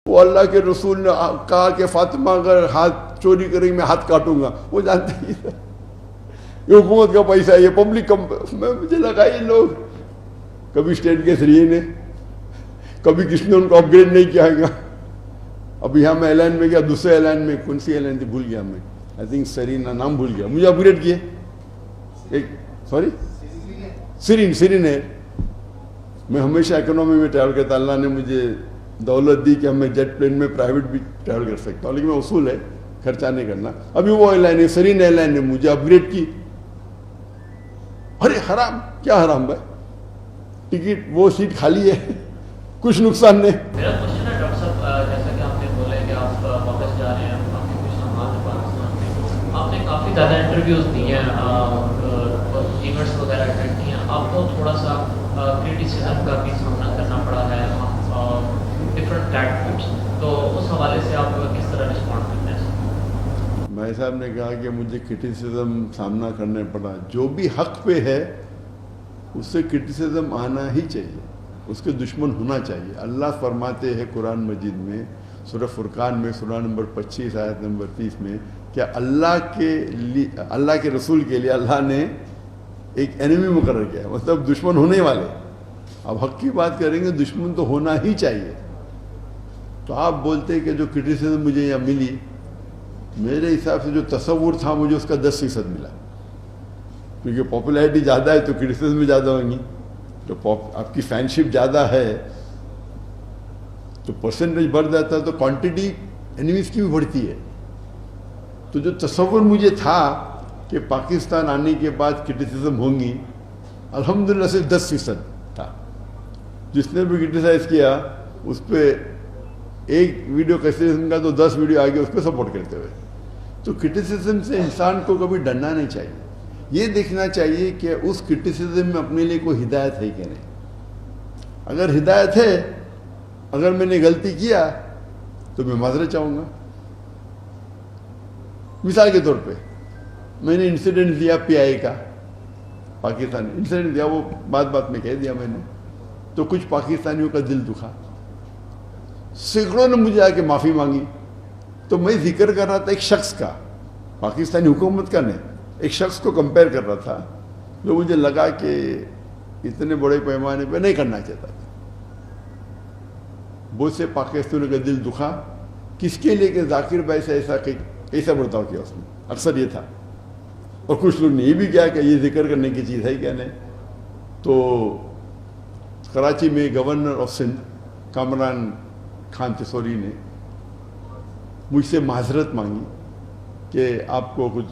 وہ اللہ کے رسول نے کہا کہ فاطمہ اگر ہاتھ چوری کریں میں ہاتھ کاٹوں گا، وہ جانتے ہی تھا یہ حکومت کا پیسہ ہے، یہ پبلک میں مجھے لگا یہ لوگ کبھی اسٹیٹ کے ذریعے نے کبھی کس نے ان کو اپ گریڈ نہیں کیا گا. اب یہاں میں اعلان میں گیا، دوسرے اعلان میں کون سی اعلان تھی بھول گیا میں، آئی تھنک سرینا نام بھول گیا، مجھے اپ گریڈ کیے ایک سوری سرین ہے. میں ہمیشہ اکنامی میں ٹریول کرتا، اللہ نے مجھے دولت دی کہ میں جیٹ پلین میں پرائیویٹ بھی ٹریول کر سکتا ہوں، لیکن میں اصول ہے خرچہ نہیں کرنا. ابھی وہ ایئر لائن ہے سرین ایئر لائن نے مجھے اپ گریڈ کی. ارے حرام، کیا حرام بھائی؟ ٹکٹ وہ سیٹ خالی ہے، کچھ نقصان نہیں. میرا کوشچن ہے ڈاکٹر صاحب، جیسا کہ آپ نے بولا کہ آپ واپس جا رہے ہیں، آپ کے کچھ سامان ہے پاکستان میں، آپ نے کافی زیادہ انٹرویوز دی ہیں، ایونٹس وغیرہ اٹینڈ کی ہیں، آپ کو تھوڑا سا کرٹیسزم کا بھی سامنا کرنا پڑا ہے ڈفرنٹ پلیٹفارمس، تو اس حوالے سے آپ کس طرح رسپونڈ کرتے ہیں؟ بھائی صاحب نے کہا کہ مجھے کرٹیسزم سامنا کرنا پڑا، جو بھی حق پہ ہے اس سے کرٹیسزم آنا ہی چاہیے، اس کے دشمن ہونا چاہیے. اللہ فرماتے ہیں قرآن مجید میں سورہ فرقان میں سورہ نمبر 25 آیت نمبر 30 میں کہ اللہ کے رسول کے لیے اللہ نے ایک اینیمی مقرر کیا ہے، مطلب دشمن ہونے والے. اب حق کی بات کریں گے دشمن تو ہونا ہی چاہیے. تو آپ بولتے ہیں کہ جو کرٹیسزم مجھے یہاں ملی، میرے حساب سے جو تصور تھا مجھے اس کا 10% ملا، کیونکہ پاپولیرٹی زیادہ ہے تو کرٹیسزم بھی زیادہ ہوں گی. تو آپ کی فین شپ زیادہ ہے تو پرسنٹیج بڑھ جاتا ہے، تو کوانٹٹی اینیمیز کی بھی بڑھتی ہے. تو جو تصور مجھے تھا کہ پاکستان آنے کے بعد کرٹیسزم ہوں گی، الحمدللہ صرف 10% تھا. جس نے بھی کرٹیسائز کیا اس پہ ایک ویڈیو کرٹیسزم کا تو 10 ویڈیو آگے اس کو سپورٹ کرتے ہوئے. تو کرٹیسزم سے انسان کو کبھی ڈرنا نہیں چاہیے، یہ دیکھنا چاہیے کہ اس کرٹیسزم میں اپنے لیے کوئی ہدایت ہے کہ نہیں. اگر ہدایت ہے، اگر میں نے غلطی کیا تو میں معذرت چاہوں گا. مثال کے طور پہ میں نے انسیڈنٹ دیا PI کا، پاکستان انسیڈنٹ دیا، وہ بات میں کہہ دیا میں نے، تو کچھ پاکستانیوں کا دل دکھا، سینکڑوں نے مجھے آ کے معافی مانگی. تو میں ذکر کر رہا تھا ایک شخص کا، پاکستانی حکومت کا نہیں، ایک شخص کو کمپیئر کر رہا تھا جو مجھے لگا کہ اتنے بڑے پیمانے پہ نہیں کرنا چاہتا تھا. بہت سے پاکستانیوں کا دل دکھا، کس کے لیے کہ ذاکر بھائی سے ایسا برتاؤ کیا اس نے، اکثر یہ تھا. اور کچھ لوگ نے یہ بھی کیا کہ یہ ذکر کرنے کی چیز ہے کیا نہیں. تو کراچی میں گورنر آف سندھ کامران خان تسوری نے مجھ سے معذرت مانگی کہ آپ کو کچھ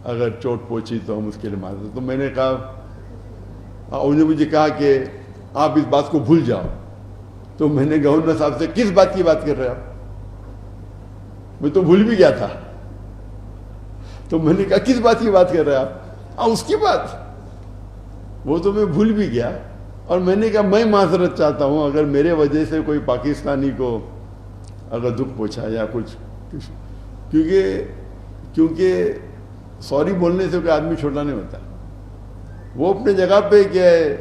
اگر چوٹ پہنچی تو ہم اس کے لیے معذرت. تو میں نے کہا، انہوں نے مجھے کہا کہ آپ اس بات کو بھول جاؤ. تو میں نے گورنر صاحب سے کس بات کی بات کر رہے آپ؟ میں تو بھول بھی گیا تھا. تو میں نے کہا کس بات کی بات کر رہے آپ؟ اس کی بات، وہ تو میں بھول بھی گیا. اور میں نے کہا میں معذرت چاہتا ہوں اگر میرے وجہ سے کوئی پاکستانی کو اگر دکھ پہنچا یا کچھ، کیونکہ سوری بولنے سے کوئی آدمی چھوٹا نہیں ہوتا. وہ اپنے جگہ پہ کیا ہے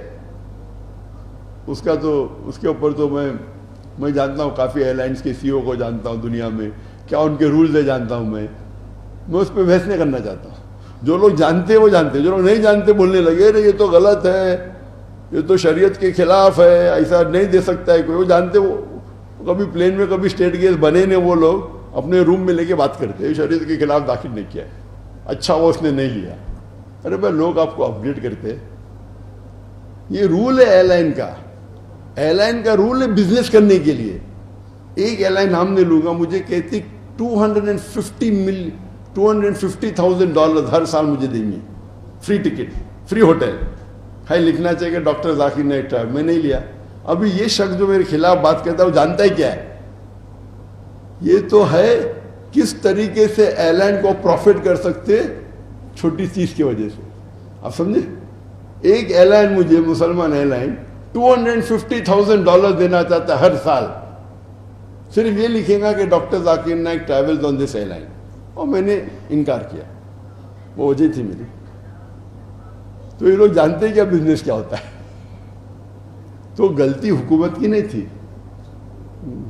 اس کا، تو اس کے اوپر تو میں جانتا ہوں، کافی ایئر لائنس کے CEO کو جانتا ہوں دنیا میں، کیا ان کے رولز ہے جانتا ہوں میں اس پہ بحث نہیں کرنا چاہتا ہوں. جو لوگ جانتے وہ جانتے، جو لوگ نہیں جانتے بولنے لگے رہے یہ تو غلط ہے، یہ تو شریعت کے خلاف ہے، ایسا نہیں دے سکتا ہے کوئی. وہ جانتے، وہ کبھی پلین میں کبھی اسٹیٹ گیس بنے نے، وہ لوگ اپنے روم میں لے کے بات کرتے شریعت کے خلاف داخل نہیں کیا ہے، اچھا وہ اس نے نہیں لیا. ارے بھائی لوگ آپ کو اپ گریڈ کرتے، یہ رول ہے ایئر لائن کا رول ہے بزنس کرنے کے لیے. ایک ایئر لائن نام نہیں لوں گا، مجھے کہتی $250,000 ہر سال مجھے دیں گے، فری ٹکٹ، فری ہوٹل. خیر لکھنا چاہیے کہ ڈاکٹر ذاکر نائک ٹرائب، میں نہیں لیا. ابھی یہ شخص جو میرے خلاف بات کرتا ہے وہ جانتا ہے کیا ہے؟ یہ تو ہے کس طریقے سے ایئر لائن کو پروفٹ کر سکتے چھوٹی چیز کی وجہ سے. آپ سمجھے؟ ایک ایئر لائن مجھے، مسلمان ایئر لائن، $250,000 دینا چاہتا ہے ہر سال، صرف یہ لکھے گا کہ doctor Zakir Naik travels on this airline. اور میں نے انکار کیا، وہ وجہ تھی میری. تو یہ لوگ جانتے ہیں کیا بزنس کیا ہوتا ہے. تو غلطی حکومت کی نہیں تھی،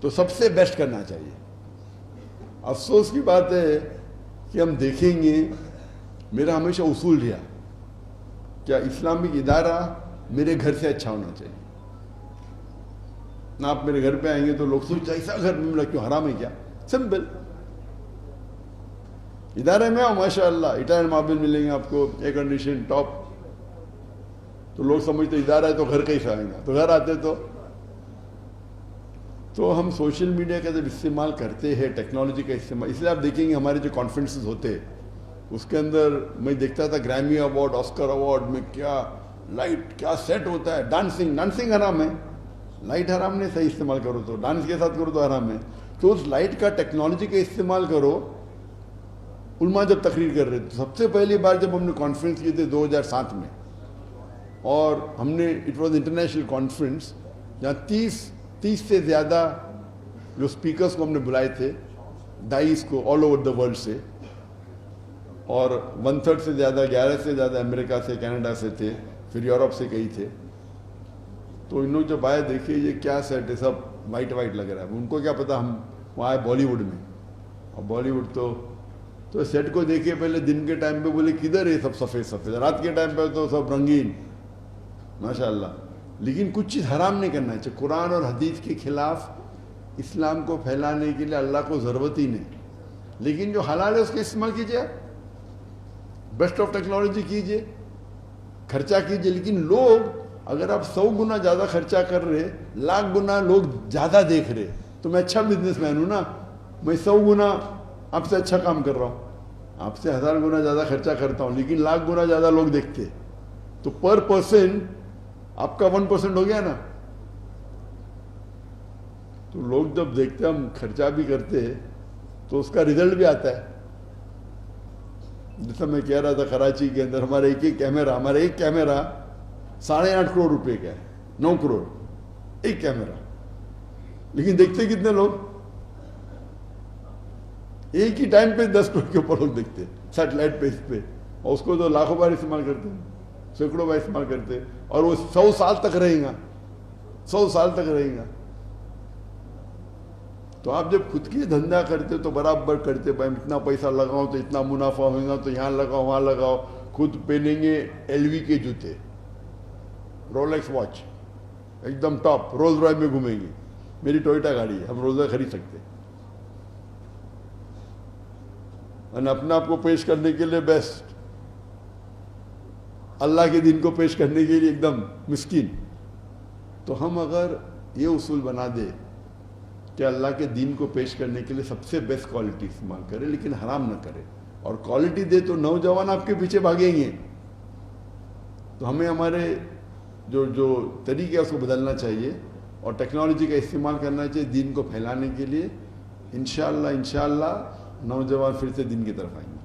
تو سب سے بیسٹ کرنا چاہیے. افسوس کی بات ہے کہ ہم دیکھیں گے, میرا ہمیشہ اصول رہا کیا اسلامک ادارہ میرے گھر سے اچھا ہونا چاہیے. نہ آپ میرے گھر پہ آئیں گے تو لوگ سوچتے ایسا گھر میں ملا کیوں, حرام ہے کیا؟ سمپل. ادارے میں آؤ ماشاء اللہ, اٹائر ماربل ملیں گے آپ کو, ایئر کنڈیشن ٹاپ. تو لوگ سمجھتے ادارہ ہے تو گھر کیسا آئیں گا, تو گھر آتے تو ہم سوشل میڈیا کا جب استعمال کرتے ہیں, ٹیکنالوجی کا استعمال, اس لیے آپ دیکھیں گے ہمارے جو کانفرنسز ہوتے اس کے اندر میں دیکھتا تھا گریمی ایوارڈ, آسکر ایوارڈ میں کیا لائٹ, کیا سیٹ ہوتا ہے. ڈانسنگ حرام ہے, لائٹ حرام نہیں, صحیح استعمال کرو تو, ڈانس کے ساتھ کرو تو حرام ہے. تو اس لائٹ کا, ٹیکنالوجی کا استعمال کرو. علماء جب تقریر کر رہے تھے, سب سے پہلی بار جب ہم نے کانفرنس کیے تھے 2007 میں, اور ہم نے اٹ واز انٹرنیشنل کانفرنس جہاں 30 سے زیادہ جو اسپیکرس کو ہم نے بلائے تھے, دائیس کو آل اوور دا ورلڈ سے, اور 1/3 سے زیادہ, 11 سے زیادہ امریکہ سے, کینیڈا سے تھے, پھر یورپ سے کئی تھے. تو ان لوگ جب آئے دیکھے یہ کیا سیٹ ہے, سب وائٹ لگ رہا ہے. ان کو کیا پتا ہم وہاں آئے بالی ووڈ میں, اور بالی ووڈ تو سیٹ کو دیکھے پہلے دن کے ٹائم پہ بولے کدھر ہے سب سفید, رات کے ٹائم پہ تو سب رنگین ماشاء اللہ. لیکن کچھ چیز حرام نہیں کرنا چاہیے. قرآن اور حدیث کے خلاف اسلام کو پھیلانے کے لیے اللہ کو ضرورت ہی نہیں. لیکن جو حلال ہے اس کا استعمال کیجیے, بیسٹ آف ٹیکنالوجی کیجیے, خرچہ کیجیے. لیکن لوگ اگر آپ 100 گنا زیادہ خرچہ کر رہے, 1,00,000 گنا لوگ زیادہ دیکھ رہے, تو میں اچھا بزنس مین ہوں نا, میں 100 گنا آپ سے اچھا کام کر رہا ہوں, آپ سے 1000 گنا زیادہ خرچہ کرتا ہوں, لیکن 1,00,000 گنا زیادہ لوگ دیکھتے, تو پر پرسن آپ کا 1% ہو گیا نا. تو لوگ جب دیکھتے ہم خرچہ بھی کرتے تو اس کا رزلٹ بھی آتا ہے. جیسا میں کہہ رہا تھا کراچی کے اندر ہمارا ایک کیمرہ 8.5 کروڑ روپے کا ہے, 9 کروڑ ایک کیمرہ. لیکن دیکھتے کتنے لوگ, ایک ہی ٹائم پہ 10 کروڑ کے اوپر لوگ دیکھتے سیٹلائٹ پہ, اس پہ, اور اس کو تو لاکھوں بار استعمال کرتے ہیں, سینکڑوں بار استعمال کرتے, اور وہ 100 سال تک رہیں گا, 100 سال تک رہیں گا. تو آپ جب خود کی دھندا کرتے تو برابر کرتے, بھائی اتنا پیسہ لگاؤ تو اتنا منافع ہوگا, تو یہاں لگاؤ وہاں لگاؤ. خود پہنیں گے LV کے جوتے, رولیکس واچ ایک دم ٹاپ, رولز رائس میں گھومیں گے. میری ٹوئیٹا گاڑی ہے, ہم روزہ خرید سکتے. اور اپنے آپ کو پیش کرنے کے لیے بیسٹ, اللہ کے دین کو پیش کرنے کے لیے ایک دم مسکین. تو ہم اگر یہ اصول بنا دے کہ اللہ کے دین کو پیش کرنے کے لیے سب سے بیسٹ کوالٹی استعمال کرے, لیکن حرام نہ کرے, اور کوالٹی دے تو نوجوان آپ کے پیچھے بھاگیں گے. تو ہمیں ہمارے جو طریقے ہے اس کو بدلنا چاہیے, اور ٹیکنالوجی کا استعمال کرنا چاہیے دین کو پھیلانے کے لیے. انشاءاللہ نوجوان پھر سے دین کی طرف آئیں گے.